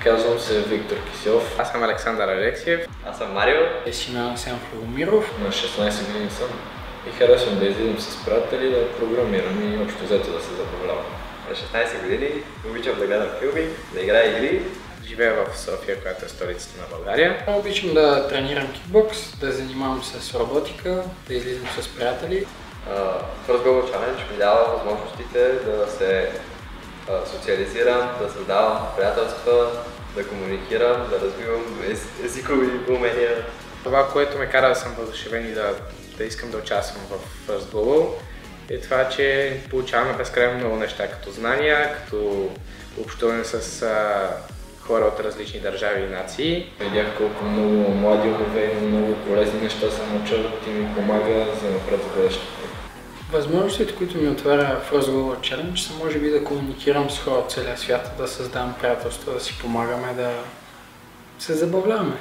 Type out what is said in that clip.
Казвам се Виктор Киселов. Аз съм Александър Алексиев. Аз съм Марио. Есина Сен Флогомиров. На 16 години съм и харесвам да излизам с приятели, да програмирам и общо взето да се забавлявам. На 16 години обичам да гледам филми, да играя игри. Живея в София, която е столицата на България. Обичам да тренирам кикбокс, да занимавам се с роботика, да излизам с приятели. First Global Challenge ми дава възможностите да се социализирам, да създавам приятелства, да комуникирам, да развивам езикови умения. Това, което ме кара да съм въодушевен и да искам да участвам в First Global, е това, че получаваме безкрайно много неща, като знания, като общуване с хора от различни държави и нации. Видях колко много млади умове и много полезни неща се научават и ми помага за напред за бъдещето. Възможностите, които ми отваря First Global Challenge, са може би да комуникирам с хора от целия свят, да създавам приятелства, да си помагаме, да се забавляваме.